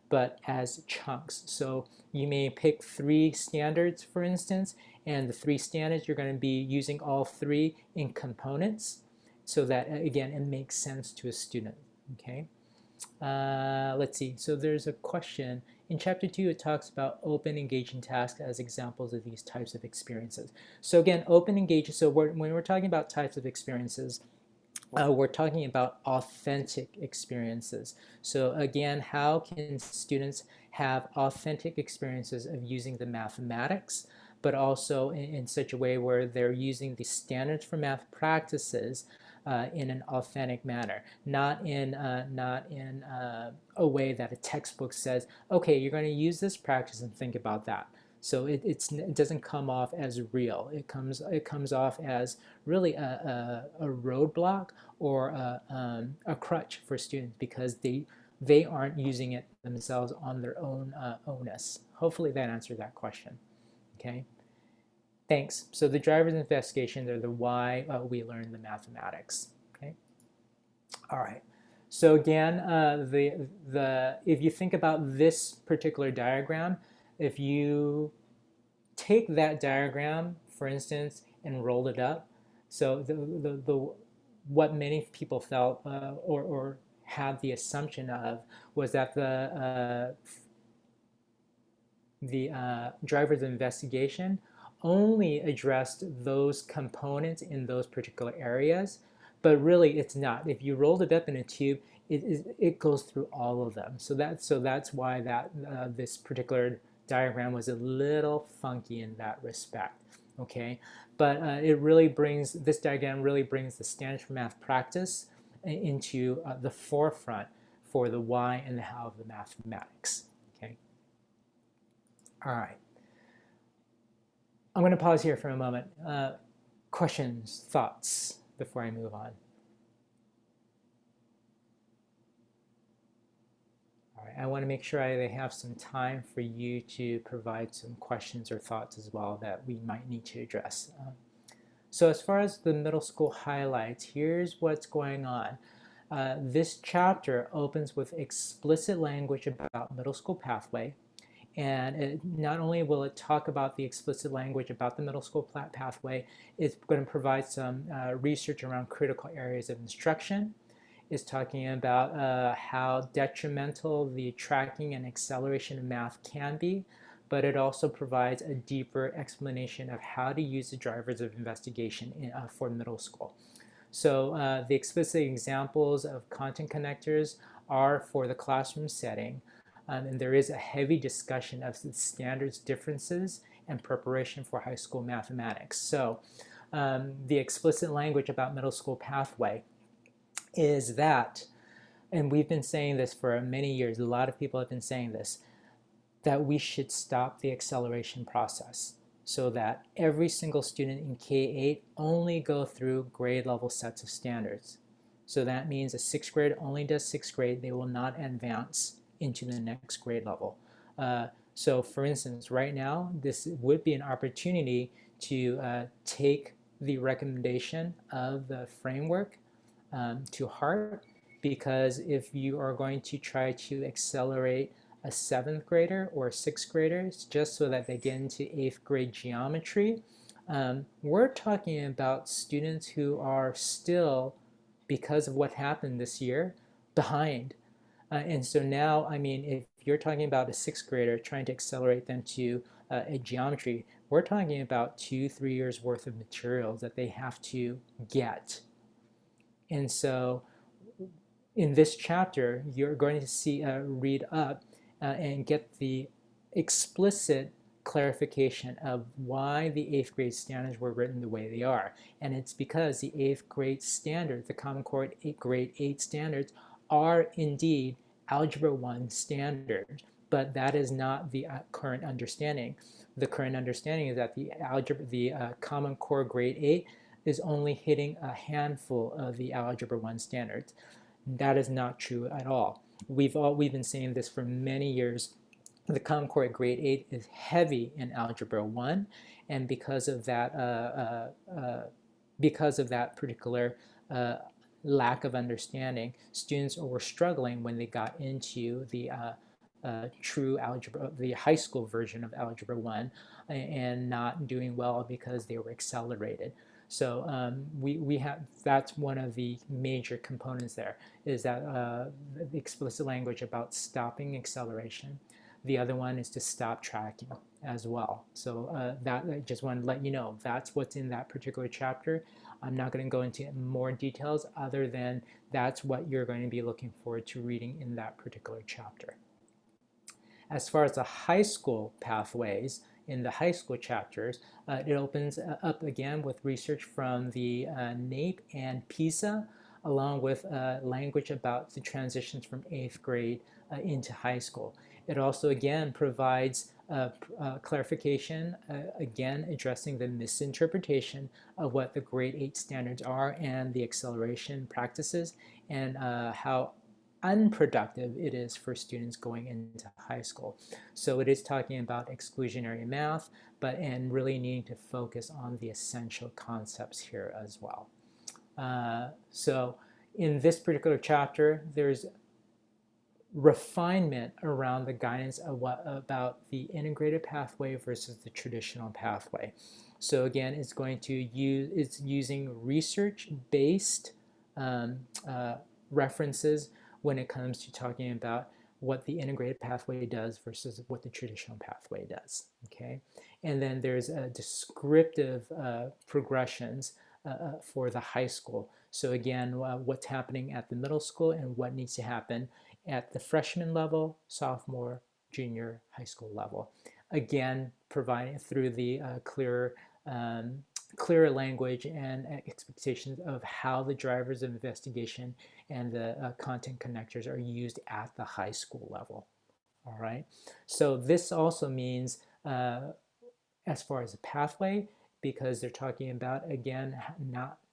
[SPEAKER 1] but as chunks. So you may pick 3 standards, for instance, and the 3 standards, you're going to be using all 3 in components so that, again, it makes sense to a student, okay? Let's see, so there's a question. In chapter 2, it talks about open engaging tasks as examples of these types of experiences. So again, open engaging, so when we're talking about types of experiences, we're talking about authentic experiences. So again, how can students have authentic experiences of using the mathematics, but also in such a way where they're using the standards for math practices in an authentic manner, not in a way that a textbook says, okay, you're going to use this practice and think about that. So it doesn't come off as real. It comes off as really a roadblock or a crutch for students because they aren't using it themselves on their own onus. Hopefully that answered that question. Okay. Thanks. So the drivers of investigation are the why we learn the mathematics. Okay. All right. So again, if you think about this particular diagram, if you take that diagram, for instance, and roll it up, so what many people felt or had the assumption of was that the drivers of investigation only addressed those components in those particular areas, but really it's not. If you rolled it up in a tube, it goes through all of them. So that's why this particular diagram was a little funky in that respect. Okay, but this diagram really brings the standards for math practice into the forefront for the why and the how of the mathematics. Okay. All right. I'm going to pause here for a moment. Questions, thoughts before I move on? All right, I want to make sure I have some time for you to provide some questions or thoughts as well that we might need to address. So as far as the middle school highlights, here's what's going on. This chapter opens with explicit language about middle school pathway. And not only will it talk about the explicit language about the middle school pathway, it's going to provide some research around critical areas of instruction. It's talking about how detrimental the tracking and acceleration of math can be, but it also provides a deeper explanation of how to use the drivers of investigation for middle school. So the explicit examples of content connectors are for the classroom setting, and there is a heavy discussion of the standards differences and preparation for high school mathematics. So the explicit language about middle school pathway is that, and we've been saying this for many years, a lot of people have been saying this, that we should stop the acceleration process so that every single student in K-8 only go through grade level sets of standards. So that means a sixth grade only does sixth grade, they will not advance into the next grade level. So for instance, right now, this would be an opportunity to take the recommendation of the framework to heart, because if you are going to try to accelerate a seventh grader or a sixth grader just so that they get into eighth grade geometry, we're talking about students who are still, because of what happened this year, behind. And so now, I mean, if you're talking about a sixth grader trying to accelerate them to a geometry, we're talking about 2-3 years worth of materials that they have to get. And so in this chapter, you're going to see read up and get the explicit clarification of why the eighth grade standards were written the way they are. And it's because the eighth grade standards, the Common Core grade 8 standards, are indeed Algebra 1 standard, but that is not the current understanding. The current understanding is that the Common Core grade 8 is only hitting a handful of the Algebra 1 standards. That is not true at all. We've been saying this for many years. The Common Core grade 8 is heavy in Algebra 1, and because of that particular lack of understanding, students were struggling when they got into the true algebra, the high school version of Algebra 1, and not doing well because they were accelerated. So we have, that's one of the major components there, is that the explicit language about stopping acceleration. The other one is to stop tracking as well. So that, I just want to let you know, that's what's in that particular chapter. I'm not going to go into more details other than that's what you're going to be looking forward to reading in that particular chapter. As far as the high school pathways, in the high school chapters, it opens up again with research from the NAEP and PISA, along with language about the transitions from 8th grade into high school. It also again provides clarification, again addressing the misinterpretation of what the grade 8 standards are and the acceleration practices, and how unproductive it is for students going into high school. So it is talking about exclusionary math, and really needing to focus on the essential concepts here as well. So in this particular chapter, there's refinement around the guidance of about the integrated pathway versus the traditional pathway. So again, it's using research-based references when it comes to talking about what the integrated pathway does versus what the traditional pathway does, okay? And then there's descriptive progressions for the high school. So again, what's happening at the middle school and what needs to happen at the freshman level, sophomore, junior, high school level. Again, providing through the clearer language and expectations of how the drivers of investigation and the content connectors are used at the high school level. All right. So this also means, as far as the pathway, because they're talking about, again,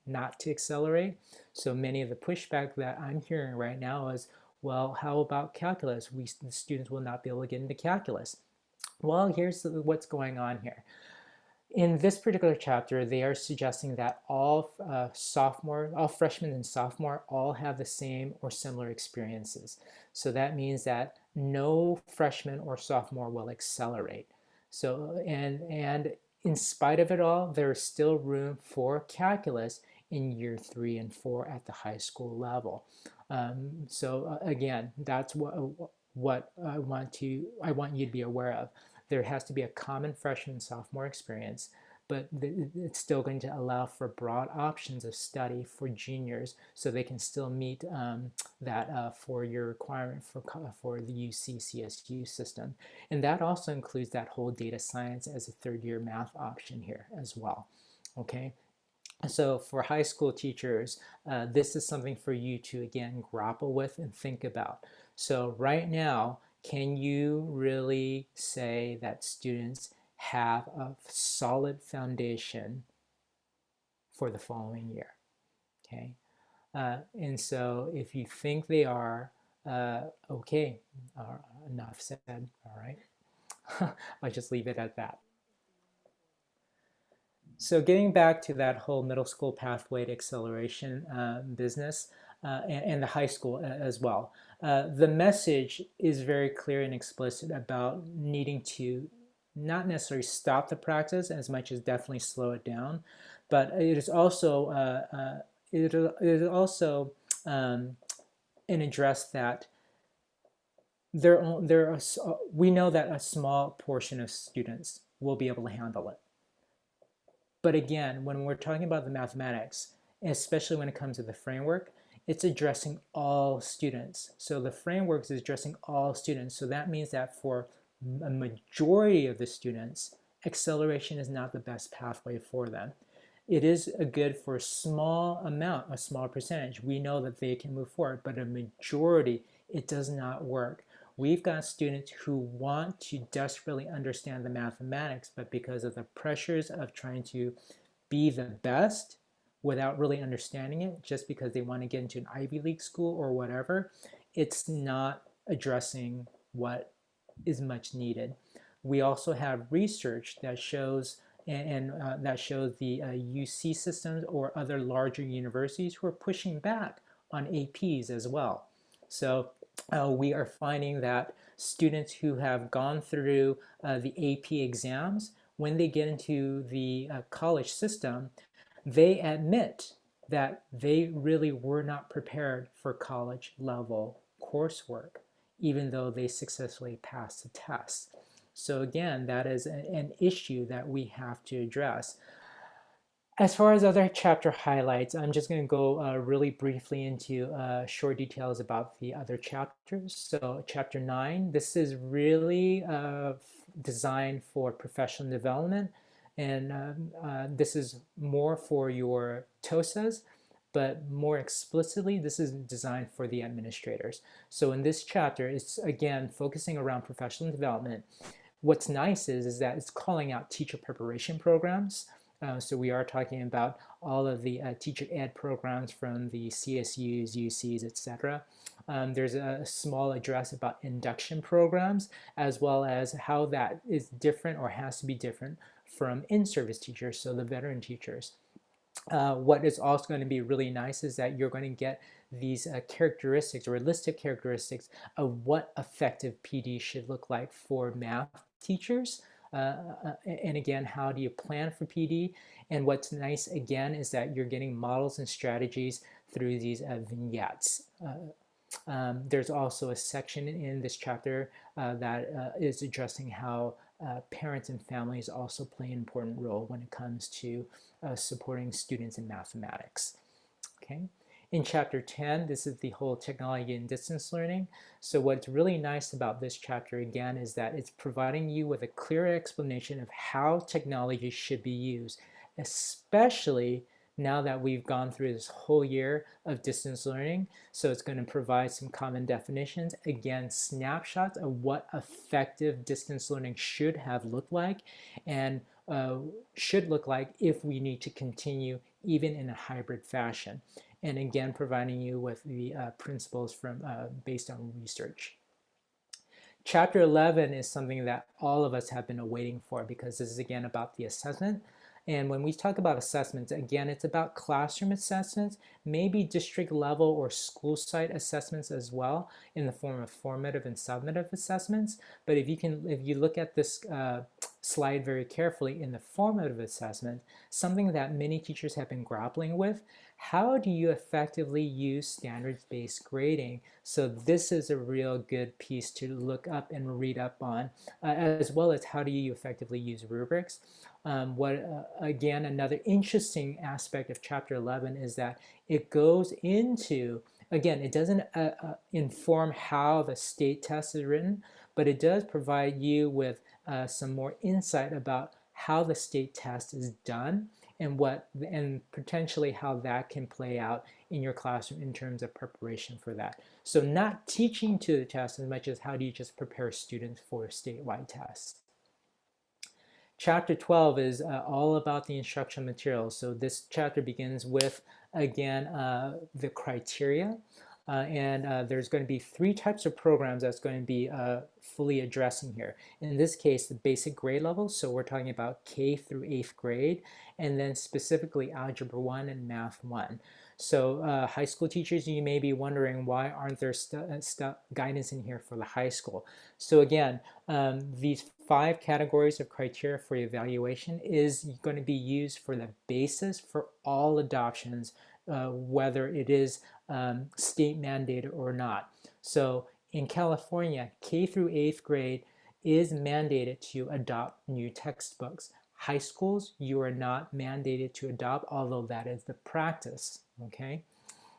[SPEAKER 1] not to accelerate. So many of the pushback that I'm hearing right now is, well, how about calculus? The students will not be able to get into calculus. Well, here's what's going on here. In this particular chapter, they are suggesting that all freshmen and sophomore all have the same or similar experiences. So that means that no freshman or sophomore will accelerate. So, and in spite of it all, there's still room for calculus in year 3 and 4 at the high school level. Again, that's what I want you to be aware of. There has to be a common freshman sophomore experience, but it's still going to allow for broad options of study for juniors, so they can still meet that 4-year requirement for the UC CSU system. And that also includes that whole data science as a 3rd-year math option here as well. Okay. So for high school teachers, this is something for you to, again, grapple with and think about. So right now, can you really say that students have a solid foundation for the following year? Okay. And so if you think they are, okay, enough said, all right. I'll just leave it at that. So getting back to that whole middle school pathway to acceleration business and the high school as well, the message is very clear and explicit about needing to not necessarily stop the practice as much as definitely slow it down, but it is also an address that we know that a small portion of students will be able to handle it. But again, when we're talking about the mathematics, especially when it comes to the framework, it's addressing all students. So the framework is addressing all students. So that means that for a majority of the students, acceleration is not the best pathway for them. It is good for a small amount, a small percentage. We know that they can move forward, but a majority, it does not work. We've got students who want to desperately understand the mathematics, but because of the pressures of trying to be the best without really understanding it, just because they want to get into an Ivy League school or whatever, it's not addressing what is much needed. We also have research that shows that shows the UC systems or other larger universities who are pushing back on APs as well. So we are finding that students who have gone through the AP exams, when they get into the college system, they admit that they really were not prepared for college level coursework, even though they successfully passed the test. So again, that is an issue that we have to address. As far as other chapter highlights, I'm just going to go really briefly into short details about the other chapters. So chapter 9, this is really designed for professional development. And this is more for your TOSAs, but more explicitly, this is designed for the administrators. So in this chapter, it's again focusing around professional development. What's nice is that it's calling out teacher preparation programs. So we are talking about all of the teacher ed programs from the CSUs, UCs, etc. There's a small address about induction programs, as well as how that is different or has to be different from in-service teachers, so the veteran teachers. What is also going to be really nice is that you're going to get these characteristics or a list of characteristics of what effective PD should look like for math teachers. And again, how do you plan for PD? And what's nice again is that you're getting models and strategies through these vignettes. There's also a section in this chapter that is addressing how parents and families also play an important role when it comes to supporting students in mathematics. Okay. In chapter 10, this is the whole technology and distance learning. So what's really nice about this chapter again is that it's providing you with a clear explanation of how technology should be used, especially now that we've gone through this whole year of distance learning. So it's going to provide some common definitions, again, snapshots of what effective distance learning should have looked like and should look like if we need to continue even in a hybrid fashion. And again, providing you with the principles from based on research. Chapter 11 is something that all of us have been waiting for because this is again about the assessment. And when we talk about assessments, again, it's about classroom assessments, maybe district level or school site assessments as well in the form of formative and summative assessments. But if you look at this slide very carefully in the formative assessment, something that many teachers have been grappling with, how do you effectively use standards-based grading? So this is a real good piece to look up and read up on, as well as how do you effectively use rubrics. Again, another interesting aspect of Chapter 11 is that it goes into, again, it doesn't inform how the state test is written, but it does provide you with some more insight about how the state test is done and potentially how that can play out in your classroom in terms of preparation for that. So not teaching to the test as much as how do you just prepare students for statewide tests. Chapter 12 is all about the instructional materials. So this chapter begins with, again, the criteria. There's going to be 3 types of programs that's going to be fully addressing here. In this case, the basic grade level, so we're talking about K through 8th grade, and then specifically Algebra 1 and Math 1. So high school teachers, you may be wondering, why aren't there guidance in here for the high school? So again, these 5 categories of criteria for evaluation is going to be used for the basis for all adoptions, whether it is state mandated or not. So in California, K through 8th grade is mandated to adopt new textbooks. High schools, you are not mandated to adopt, although that is the practice, okay?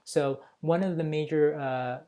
[SPEAKER 1] So one of the major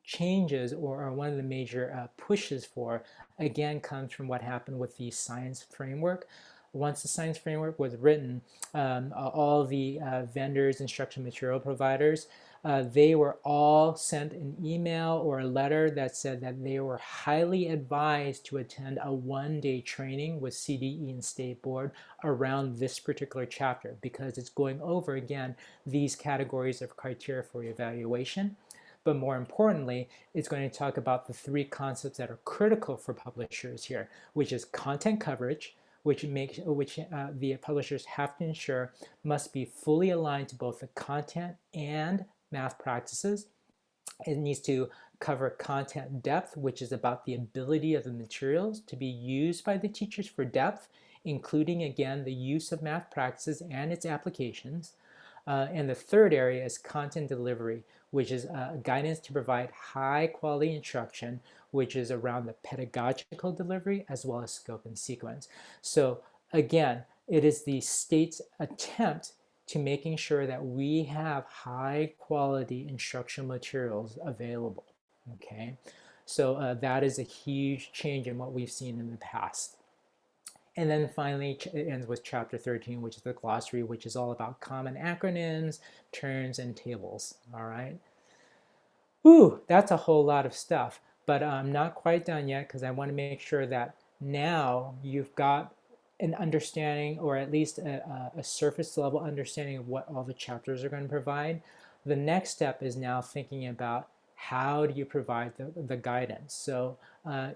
[SPEAKER 1] changes or one of the major pushes for, again, comes from what happened with the science framework. Once the science framework was written, all the vendors, instruction material providers, they were all sent an email or a letter that said that they were highly advised to attend a one-day training with CDE and State Board around this particular chapter because it's going over, again, these categories of criteria for evaluation. But more importantly, it's going to talk about the 3 concepts that are critical for publishers here, which is content coverage, which the publishers have to ensure must be fully aligned to both the content and math practices. It needs to cover content depth, which is about the ability of the materials to be used by the teachers for depth, including, again, the use of math practices and its applications. And the third area is content delivery, which is guidance to provide high quality instruction, which is around the pedagogical delivery as well as scope and sequence. So again, it is the state's attempt to making sure that we have high quality instructional materials available, okay? So that is a huge change in what we've seen in the past. And then finally, it ends with chapter 13, which is the glossary, which is all about common acronyms, terms, and tables, all right? Ooh, that's a whole lot of stuff, but I'm not quite done yet because I want to make sure that now you've got an understanding, or at least a surface level understanding of what all the chapters are going to provide. The next step is now thinking about how do you provide the guidance. So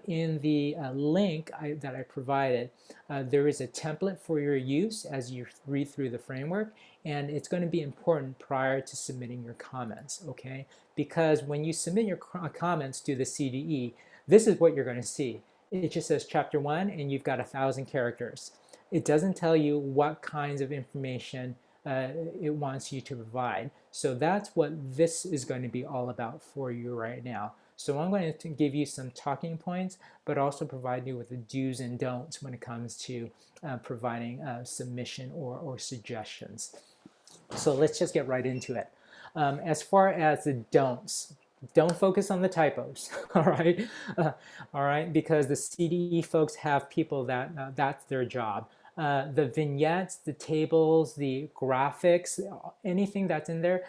[SPEAKER 1] in the link that I provided, there is a template for your use as you read through the framework, and it's going to be important prior to submitting your comments, okay? Because when you submit your comments to the CDE, this is what you're going to see. It just says chapter 1 and you've got 1,000 characters. It doesn't tell you what kinds of information it wants you to provide. So that's what this is going to be all about for you right now. So I'm going to give you some talking points, but also provide you with the do's and don'ts when it comes to providing submission or suggestions. So let's just get right into it. As far as the don'ts, don't focus on the typos, all right? All right, because the CDE folks have people that that's their job. The vignettes, the tables, the graphics, anything that's in there,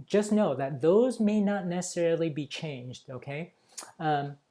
[SPEAKER 1] just know that those may not necessarily be changed, okay?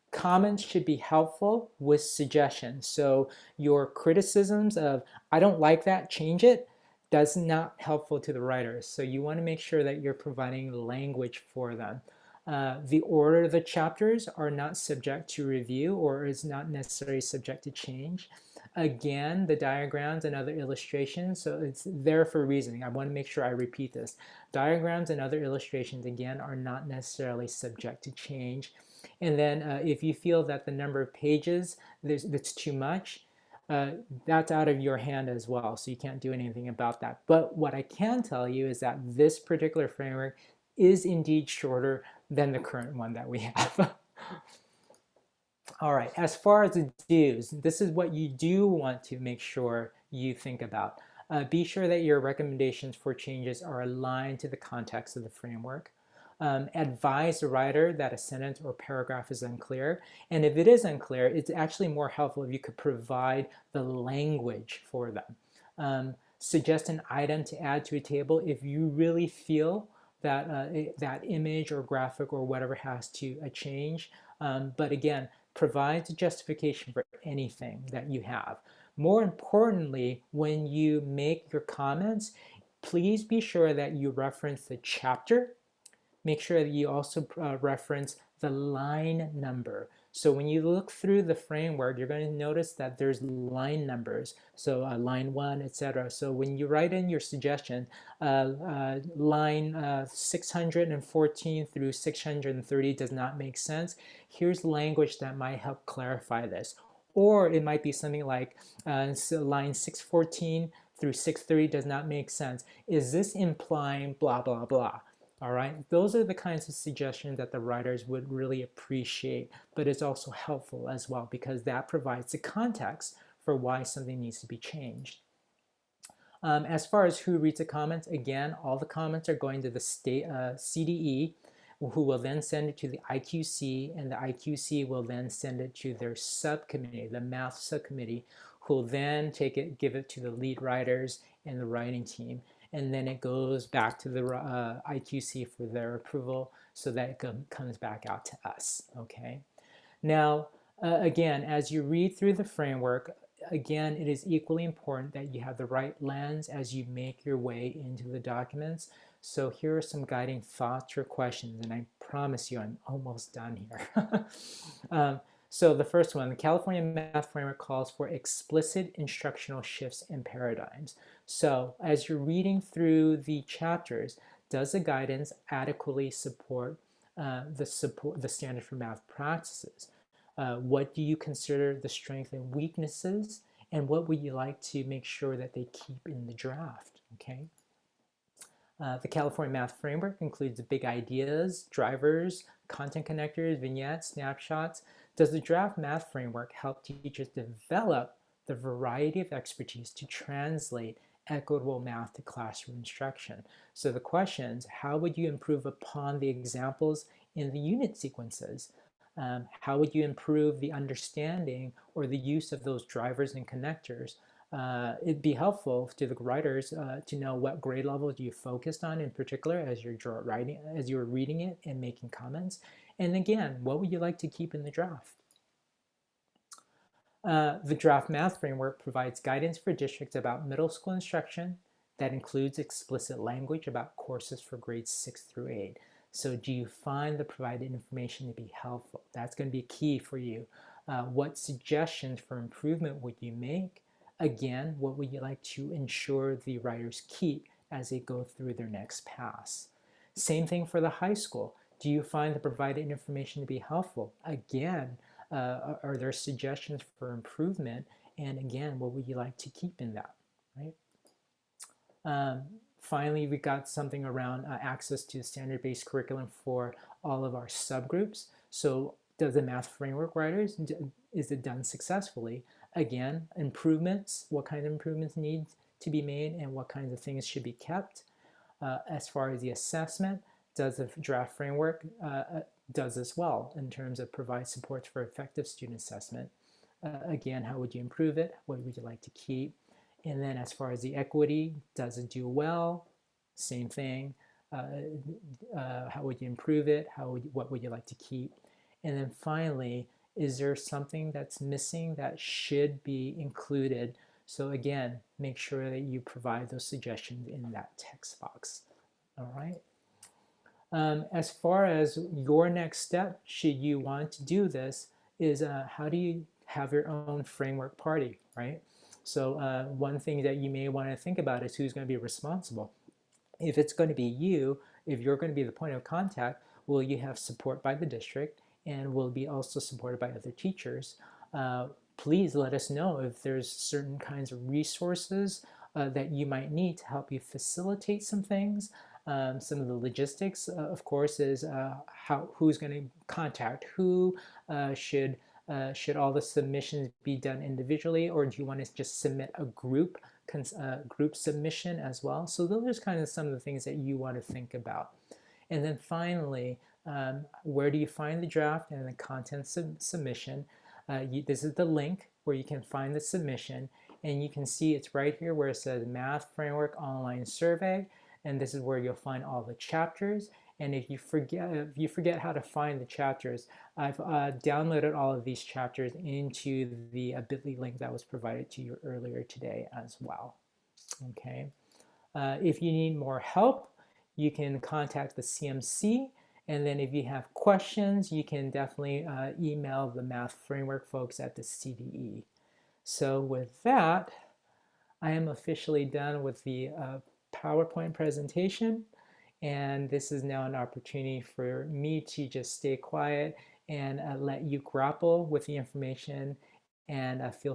[SPEAKER 1] Comments should be helpful with suggestions. So your criticisms of, I don't like that, change it, that's not helpful to the writers. So you want to make sure that you're providing language for them. The order of the chapters are not subject to review or is not necessarily subject to change. Again, the diagrams and other illustrations, so it's there for a reason. I want to make sure I repeat this. Diagrams and other illustrations, again, are not necessarily subject to change. And then if you feel that the number of pages, that's too much, that's out of your hand as well, so you can't do anything about that. But what I can tell you is that this particular framework is indeed shorter than the current one that we have. All right, as far as the do's, this is what you do want to make sure you think about. Be sure that your recommendations for changes are aligned to the context of the framework. Advise the writer that a sentence or paragraph is unclear. And if it is unclear, it's actually more helpful if you could provide the language for them. Suggest an item to add to a table if you really feel that that image or graphic or whatever has to change. But again, provides a justification for anything that you have. More importantly, when you make your comments, please be sure that you reference the chapter. Make sure that you also reference the line number. So when you look through the framework, you're going to notice that there's line numbers. So line 1, etc. So when you write in your suggestion, line 614 through 630 does not make sense. Here's language that might help clarify this. Or it might be something like so line 614 through 630 does not make sense. Is this implying blah, blah, blah? All right, those are the kinds of suggestions that the writers would really appreciate, but it's also helpful as well because that provides the context for why something needs to be changed. As far as who reads the comments, again, all the comments are going to the CDE, who will then send it to the IQC, and the IQC will then send it to their subcommittee, the math subcommittee, who will then take it, give it to the lead writers and the writing team. And then it goes back to the IQC for their approval so that it comes back out to us, okay? Now, again, as you read through the framework, again, it is equally important that you have the right lens as you make your way into the documents. So here are some guiding thoughts or questions, and I promise you I'm almost done here. So the first one, the California Math Framework calls for explicit instructional shifts and paradigms. So as you're reading through the chapters, does the guidance adequately support the standard for math practices? What do you consider the strengths and weaknesses? And what would you like to make sure that they keep in the draft, okay? The California Math Framework includes the big ideas, drivers, content connectors, vignettes, snapshots. Does the draft math framework help teachers develop the variety of expertise to translate equitable math to classroom instruction? So the questions, how would you improve upon the examples in the unit sequences? How would you improve the understanding or the use of those drivers and connectors? It'd be helpful to the writers to know what grade levels you focused on in particular as you're reading it and making comments. And again, what would you like to keep in the draft? The draft math framework provides guidance for districts about middle school instruction that includes explicit language about courses for grades 6 through 8. So do you find the provided information to be helpful? That's going to be key for you. What suggestions for improvement would you make? Again, what would you like to ensure the writers keep as they go through their next pass? Same thing for the high school. Do you find the provided information to be helpful? Again, are there suggestions for improvement? And again, what would you like to keep in that, right? Finally, we got something around access to standard-based curriculum for all of our subgroups. So does the math framework writers, is it done successfully? Again, improvements, what kind of improvements need to be made and what kinds of things should be kept. As far as the assessment, does the draft framework does as well in terms of provide supports for effective student assessment. Again, how would you improve it? What would you like to keep? And then as far as the equity, does it do well? Same thing. How would you improve it? What would you like to keep? And then finally, is there something that's missing that should be included? So again, make sure that you provide those suggestions in that text box. All right. As far as your next step, should you want to do this, is how do you have your own framework party, right? So one thing that you may want to think about is who's going to be responsible. If it's going to be you, if you're going to be the point of contact, will you have support by the district and will be also supported by other teachers? Please let us know if there's certain kinds of resources that you might need to help you facilitate some things. Some of the logistics, of course, is who's going to contact who, should all the submissions be done individually, or do you want to just submit a group submission as well? So those are kind of some of the things that you want to think about. And then finally, where do you find the draft and the content submission? This is the link where you can find the submission, and you can see it's right here where it says Math Framework Online Survey, and this is where you'll find all the chapters. And if you forget how to find the chapters, I've downloaded all of these chapters into the bit.ly link that was provided to you earlier today as well. Okay. If you need more help, you can contact the CMC. And then if you have questions, you can definitely email the Math Framework folks at the CDE. So with that, I am officially done with the PowerPoint presentation. And this is now an opportunity for me to just stay quiet and let you grapple with the information, and feel